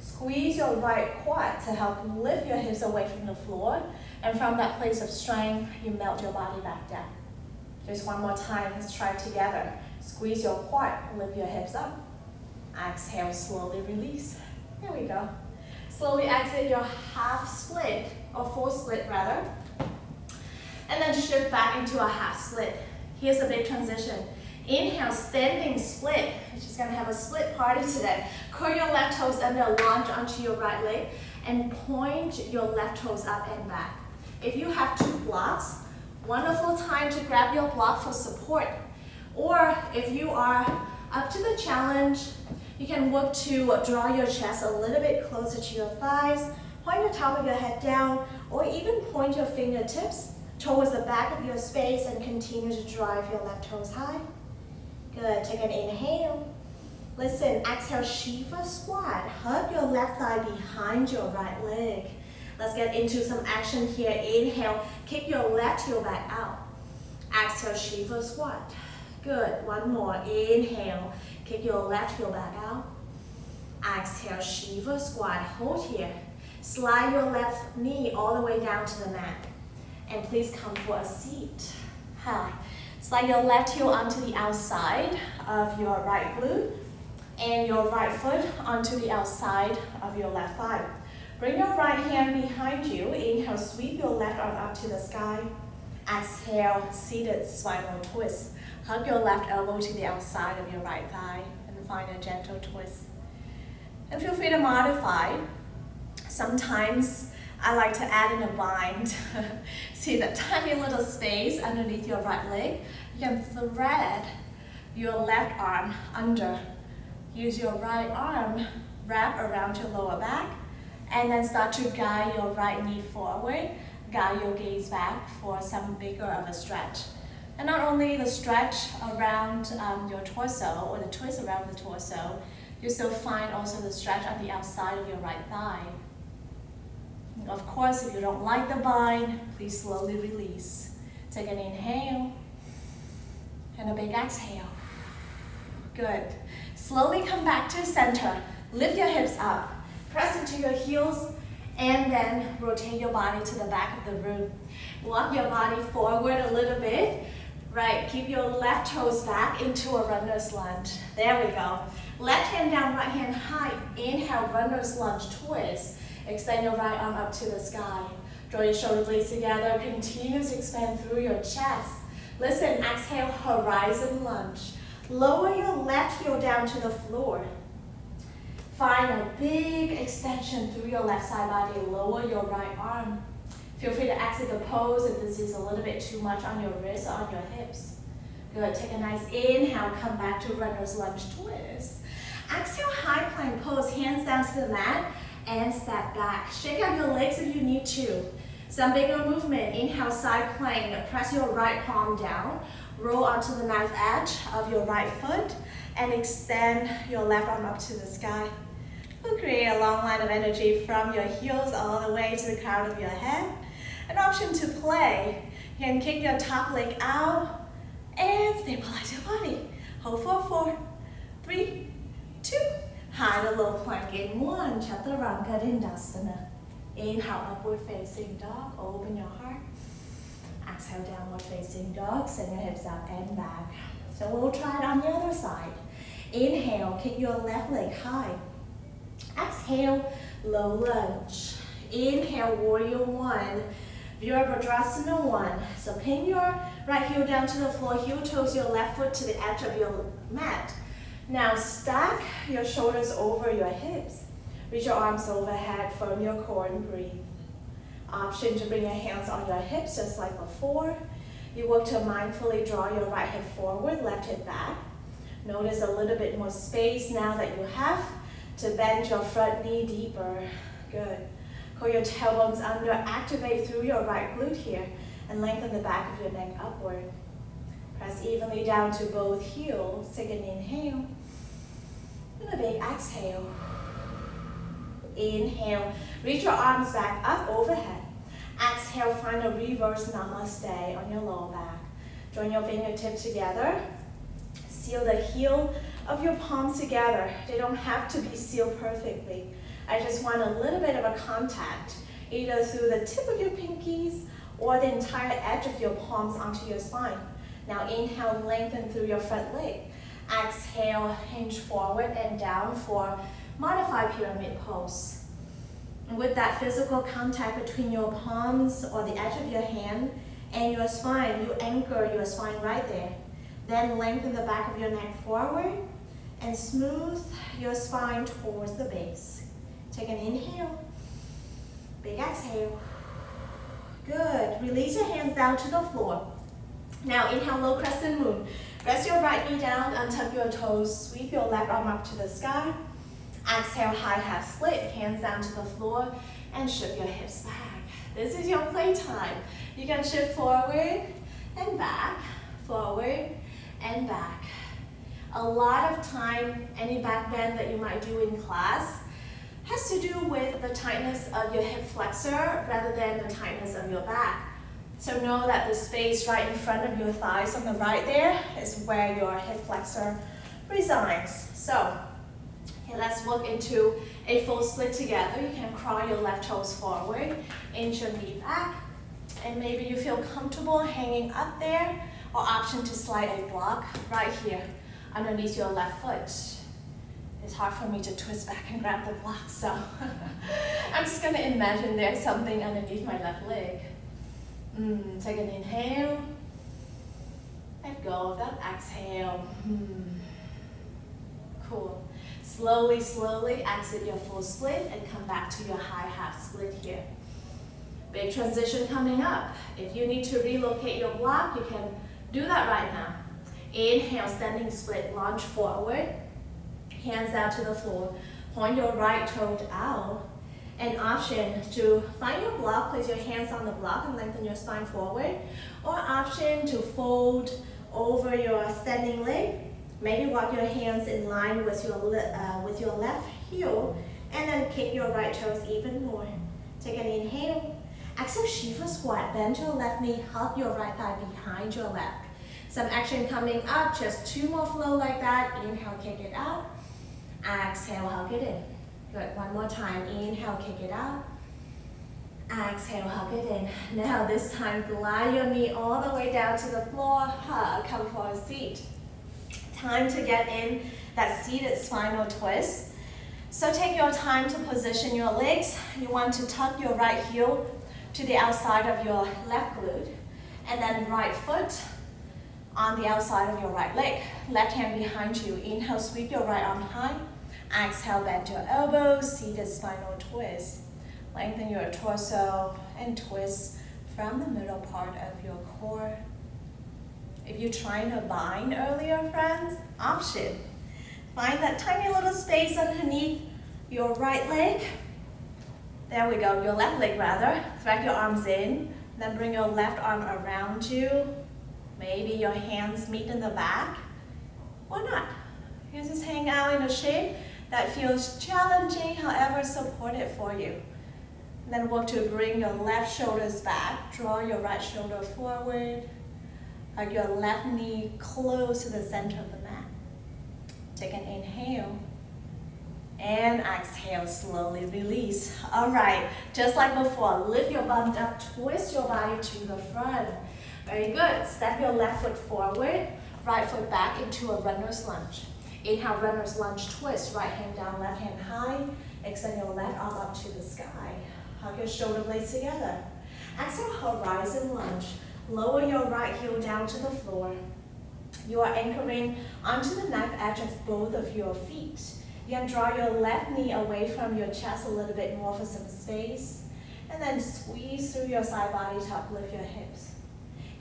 Squeeze your right quad to help lift your hips away from the floor. And from that place of strength, you melt your body back down. Just one more time, let's try it together. Squeeze your quad, lift your hips up. Exhale, slowly release. There we go. Slowly exit your half split, or full split rather. And then shift back into a half split. Here's a big transition. Inhale, standing split. We're just gonna have a split party today. Curl your left toes under, launch onto your right leg, and point your left toes up and back. If you have two blocks, wonderful time to grab your block for support. Or if you are up to the challenge, you can work to draw your chest a little bit closer to your thighs, point the top of your head down, or even point your fingertips towards the back of your space and continue to drive your left toes high. Good, take an inhale. Listen, exhale, Shiva squat. Hug your left thigh behind your right leg. Let's get into some action here. Inhale, kick your left heel back out. Exhale, Shiva squat. Good, one more. Inhale, kick your left heel back out. Exhale, Shiva squat. Hold here. Slide your left knee all the way down to the mat. And please come for a seat. Slide your left heel onto the outside of your right glute and your right foot onto the outside of your left thigh. Bring your right hand behind you. Inhale, sweep your left arm up to the sky. Exhale, seated spinal twist. Hug your left elbow to the outside of your right thigh and find a gentle twist. And feel free to modify. Sometimes I like to add in a bind. See that tiny little space underneath your right leg? You can thread your left arm under. Use your right arm, wrap around your lower back, and then start to guide your right knee forward. Guide your gaze back for some bigger of a stretch. And not only the stretch around your torso or the twist around the torso, you still find also the stretch on the outside of your right thigh. Of course, if you don't like the bind, please slowly release. Take an inhale and a big exhale. Good. Slowly come back to center. Lift your hips up. Press into your heels and then rotate your body to the back of the room. Walk your body forward a little bit. Right, keep your left toes back into a runner's lunge. There we go. Left hand down, right hand high. Inhale, runner's lunge, twist. Extend your right arm up to the sky. Draw your shoulder blades together. Continue to expand through your chest. Listen, exhale, horizon lunge. Lower your left heel down to the floor. Find a big extension through your left side body. Lower your right arm. Feel free to exit the pose if this is a little bit too much on your wrists or on your hips. Good, take a nice inhale, come back to runner's lunge twist. Exhale, high plank pose, hands down to the mat and step back. Shake out your legs if you need to. Some bigger movement, inhale, side plank, press your right palm down, roll onto the knife edge of your right foot and extend your left arm up to the sky. We'll create a long line of energy from your heels all the way to the crown of your head. An option to play. You can kick your top leg out and stabilize your body. Hold for 4, 3, 2. High to low plank in 1. Chaturanga Dandasana. Inhale, upward facing dog. Open your heart. Exhale, downward facing dog. Send your hips up and back. So we'll try it on the other side. Inhale, kick your left leg high. Exhale, low lunge. Inhale, warrior 1. Virabhadrasana 1. So pin your right heel down to the floor, heel toes your left foot to the edge of your mat. Now stack your shoulders over your hips. Reach your arms overhead, firm your core and breathe. Option to bring your hands on your hips just like before. You work to mindfully draw your right hip forward, left hip back. Notice a little bit more space now that you have to bend your front knee deeper. Good. Curl your tailbones under, activate through your right glute here, and lengthen the back of your neck upward. Press evenly down to both heels. Take an inhale, and a big exhale. Inhale, reach your arms back up overhead. Exhale, find a reverse namaste on your lower back. Join your fingertips together. Seal the heel of your palms together. They don't have to be sealed perfectly. I just want a little bit of a contact, either through the tip of your pinkies or the entire edge of your palms onto your spine. Now inhale, lengthen through your front leg. Exhale, hinge forward and down for modified pyramid pose. And with that physical contact between your palms or the edge of your hand and your spine, you anchor your spine right there. Then lengthen the back of your neck forward and smooth your spine towards the base. Take an inhale, big exhale. Good, release your hands down to the floor. Now inhale, low crescent moon. Rest your right knee down, untuck your toes, sweep your left arm up to the sky. Exhale, high half split, hands down to the floor, and shift your hips back. This is your playtime. You can shift forward and back, forward and back. A lot of time, any back bend that you might do in class has to do with the tightness of your hip flexor rather than the tightness of your back. So know that the space right in front of your thighs on the right there is where your hip flexor resides. So let's work into a full split together. You can crawl your left toes forward, inch your knee back, and maybe you feel comfortable hanging up there, or option to slide a block right here underneath your left foot. It's hard for me to twist back and grab the block, so I'm just gonna imagine there's something underneath my left leg. Take an inhale. Let go of that exhale. Cool. Slowly, slowly exit your full split and come back to your high half split here. Big transition coming up. If you need to relocate your block, you can do that right now. Inhale, standing split, launch forward. Hands down to the floor. Point your right toe out. An option to find your block, place your hands on the block and lengthen your spine forward. Or option to fold over your standing leg. Maybe walk your hands in line with your left heel and then kick your right toes even more. Take an inhale. Exhale, Shiva squat. Bend your left knee, hug your right thigh behind your left. Some action coming up, just 2 more flow like that. Inhale, kick it out. Exhale, hug it in. Good, one more time. Inhale, kick it out. Exhale, hug it in. Now this time, glide your knee all the way down to the floor. Hug, come for a seat. Time to get in that seated spinal twist. So take your time to position your legs. You want to tuck your right heel to the outside of your left glute. And then right foot on the outside of your right leg. Left hand behind you. Inhale, sweep your right arm high. Exhale, bend your elbows, seated spinal twist. Lengthen your torso and twist from the middle part of your core. If you're trying to bind earlier, friends, option. Find that tiny little space underneath your right leg. There we go, your left leg rather. Drag your arms in, then bring your left arm around you. Maybe your hands meet in the back. Or not. You just hang out in a shape that feels challenging, however supportive for you. Then work to bring your left shoulders back. Draw your right shoulder forward. Hug your left knee close to the center of the mat. Take an inhale. And exhale, slowly release. All right, just like before, lift your bum up, twist your body to the front. Very good. Step your left foot forward, right foot back into a runner's lunge. Inhale, runner's lunge, twist. Right hand down, left hand high. Extend your left arm up to the sky. Hug your shoulder blades together. Exhale, horizon lunge. Lower your right heel down to the floor. You are anchoring onto the knife edge of both of your feet. You can draw your left knee away from your chest a little bit more for some space. And then squeeze through your side body to uplift your hips.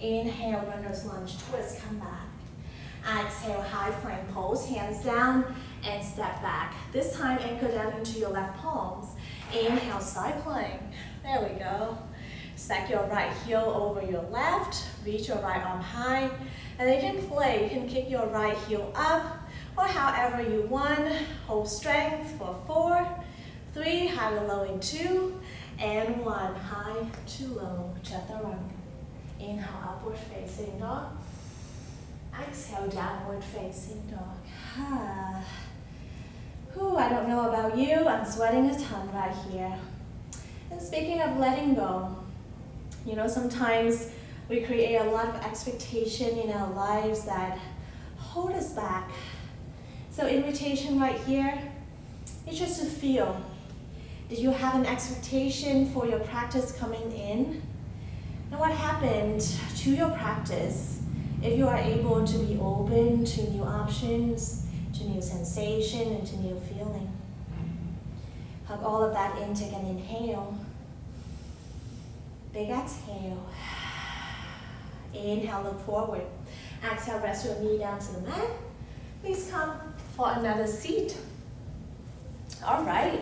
Inhale, runner's lunge, twist, come back. Exhale, high plank pose, hands down and step back. This time, anchor down into your left palms. Inhale, side plank. There we go. Stack your right heel over your left. Reach your right arm high. And then you can play. You can kick your right heel up or however you want. Hold strength for 4, 3, high to low in 2, and 1. High to low, chaturanga. Inhale, upward facing dog. Exhale, downward facing dog. Whew, I don't know about you, I'm sweating a ton right here. And speaking of letting go, you know, sometimes we create a lot of expectation in our lives that hold us back. So invitation right here is just to feel. Did you have an expectation for your practice coming in? And what happened to your practice if you are able to be open to new options, to new sensation, and to new feeling? Hug all of that in, take an inhale. Big exhale. Inhale, look forward. Exhale, rest your knee down to the mat. Please come for another seat. All right.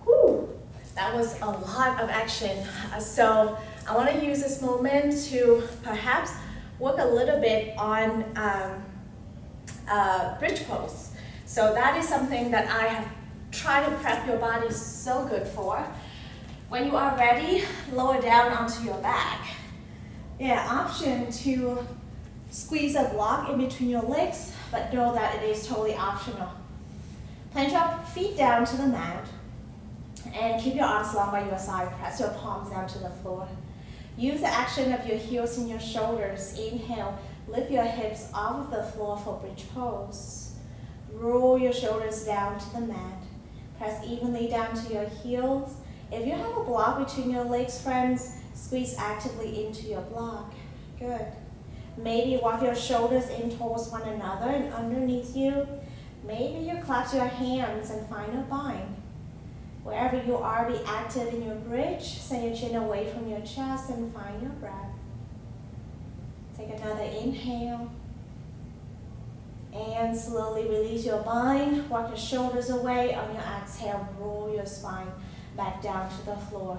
Whew. That was a lot of action. So I want to use this moment to perhaps work a little bit on bridge pose. So that is something that I have tried to prep your body so good for. When you are ready, lower down onto your back. Yeah, option to squeeze a block in between your legs, but know that it is totally optional. Plant your feet down to the mat and keep your arms long by your side. Press your palms down to the floor. Use the action of your heels and your shoulders. Inhale, lift your hips off of the floor for bridge pose. Roll your shoulders down to the mat. Press evenly down to your heels. If you have a block between your legs, friends, squeeze actively into your block. Good. Maybe walk your shoulders in towards one another and underneath you. Maybe you clasp your hands and find a bind. Wherever you are, be active in your bridge. Send your chin away from your chest and find your breath. Take another inhale. And slowly release your bind. Walk your shoulders away. On your exhale, roll your spine back down to the floor.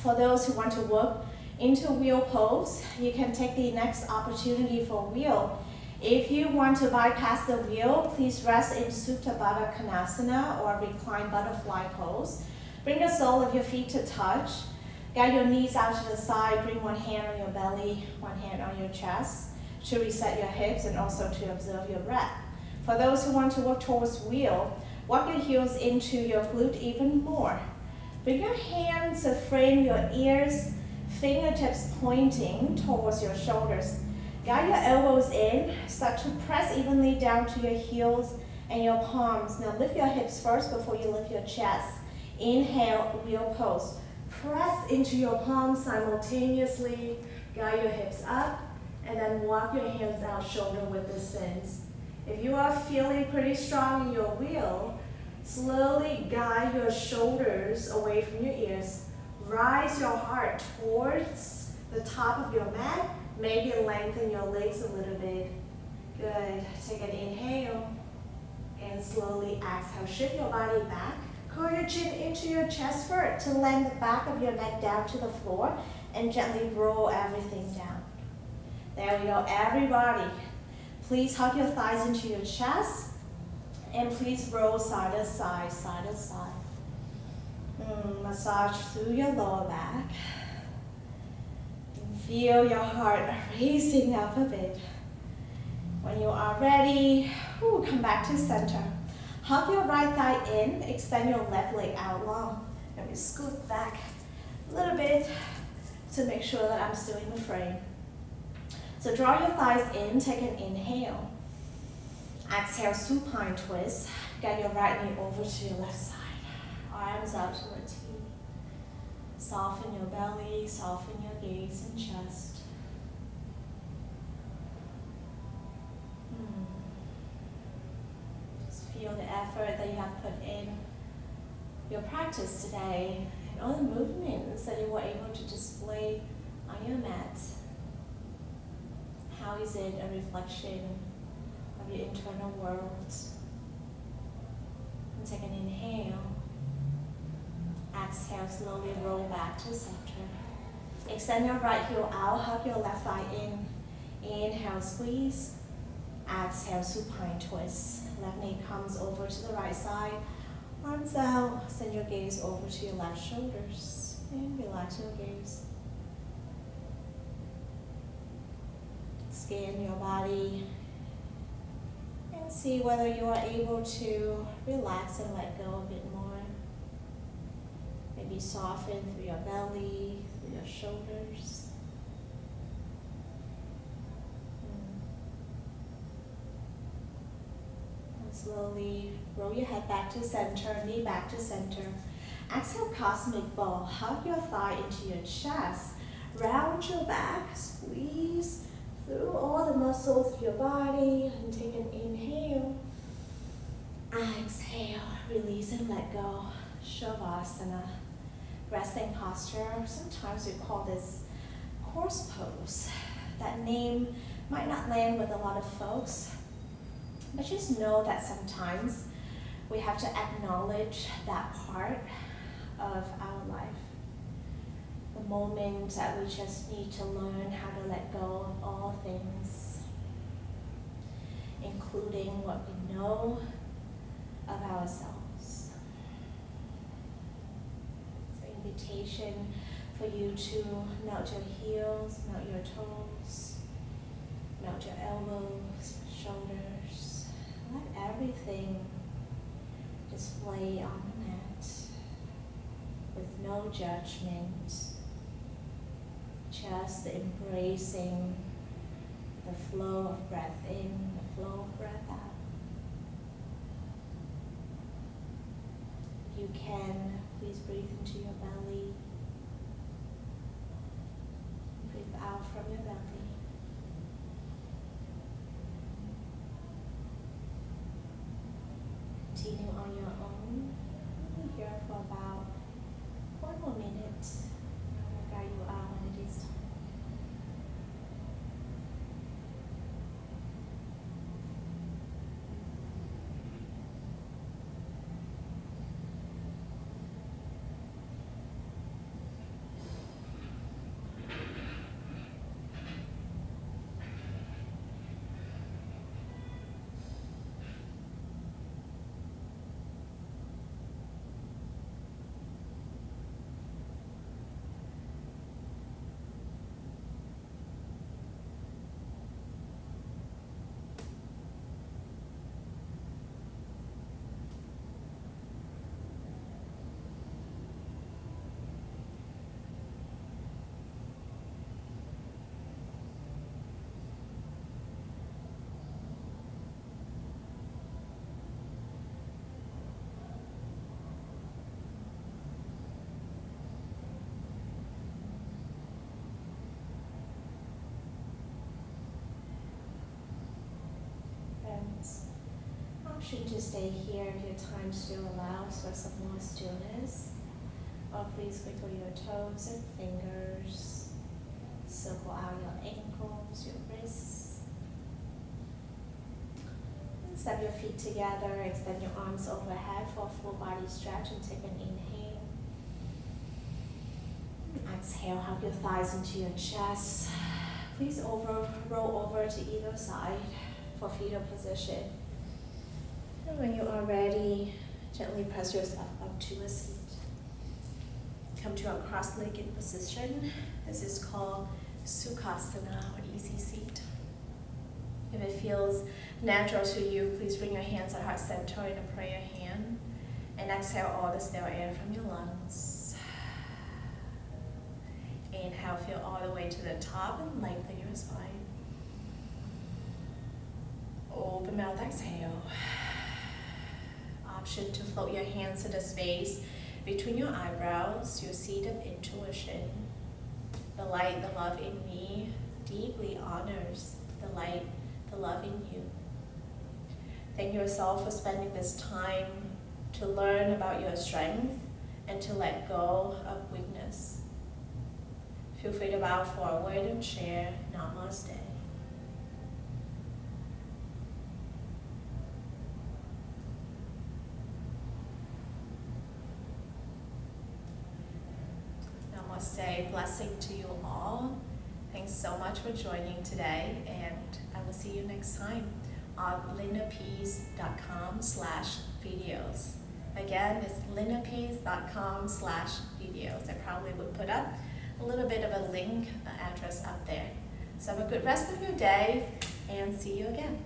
For those who want to work into wheel pose, you can take the next opportunity for wheel. If you want to bypass the wheel, please rest in Supta Baddha Konasana or recline butterfly pose. Bring the sole of your feet to touch. Guide your knees out to the side. Bring one hand on your belly, one hand on your chest to reset your hips and also to observe your breath. For those who want to work towards wheel, walk your heels into your glute even more. Bring your hands to frame your ears, fingertips pointing towards your shoulders. Guide your elbows in. Start to press evenly down to your heels and your palms. Now lift your hips first before you lift your chest. Inhale, wheel pose. Press into your palms simultaneously. Guide your hips up and then walk your hands out shoulder width distance. If you are feeling pretty strong in your wheel, slowly guide your shoulders away from your ears. Rise your heart towards the top of your mat. Maybe lengthen your legs a little bit. Good. Take an inhale and slowly exhale. Shift your body back. Curl your chin into your chest first to land the back of your neck down to the floor and gently roll everything down. There we go. Everybody, please hug your thighs into your chest and please roll side to side, side to side. Massage through your lower back. Feel your heart racing up a bit. When you are ready, come back to center. Hug your right thigh in, extend your left leg out long. Let me scoot back a little bit to make sure that I'm still in the frame. So draw your thighs in, take an inhale. Exhale, supine twist. Get your right knee over to your left side. Arms out to a T. Soften your belly, soften your gaze and chest. Just feel the effort that you have put in your practice today and all the movements that you were able to display on your mat. How is it a reflection of your internal world? And take an inhale. Exhale, slowly roll back to center. Extend your right heel out, hug your left thigh in. Inhale, squeeze. Exhale, supine twist. Left knee comes over to the right side. Arms out, send your gaze over to your left shoulders. And relax your gaze. Scan your body and see whether you are able to relax and let go a bit more. Maybe soften through your belly, through your shoulders. And slowly roll your head back to center, knee back to center. Exhale, cosmic bow. Hug your thigh into your chest. Round your back, squeeze through all the muscles of your body and take an inhale. Exhale, release and let go. Shavasana. Resting posture. Sometimes we call this horse pose. That name might not land with a lot of folks, but just know that sometimes we have to acknowledge that part of our life. The moment that we just need to learn how to let go of all things, including what we know of ourselves. So invitation for you to melt your heels, melt your toes, melt your elbows, shoulders. Let everything just lay on the mat with no judgment. Just embracing the flow of breath in, the flow of breath out. you can, please breathe into your belly. Breathe out from your belly. Continue on your own. Be here for about 1 more minute. I will guide you out when it is time. Option to stay here if your time still allows for some more stillness. Or please wiggle your toes and fingers. Circle out your ankles, your wrists. And step your feet together, extend your arms overhead for a full body stretch and take an inhale. Exhale, hug your thighs into your chest. Please roll over to either side for fetal position. And when you are ready, gently press yourself up to a seat. Come to a cross-legged position. This is called Sukhasana, or easy seat. If it feels natural to you, please bring your hands at heart center in a prayer hand. And exhale all the stale air from your lungs. Inhale, feel all the way to the top and lengthen your spine. Open mouth, exhale. Option to float your hands to the space between your eyebrows, your seat of intuition. The light, the love in me deeply honors the light, the love in you. Thank yourself for spending this time to learn about your strength and to let go of weakness. Feel free to bow forward and share Namaste. Namaste, blessing to you all. Thanks so much for joining today, and I will see you next time on linnapease.com/videos. Again, it's linnapease.com/videos. I probably would put up a little bit of a link address up there. So have a good rest of your day, and see you again.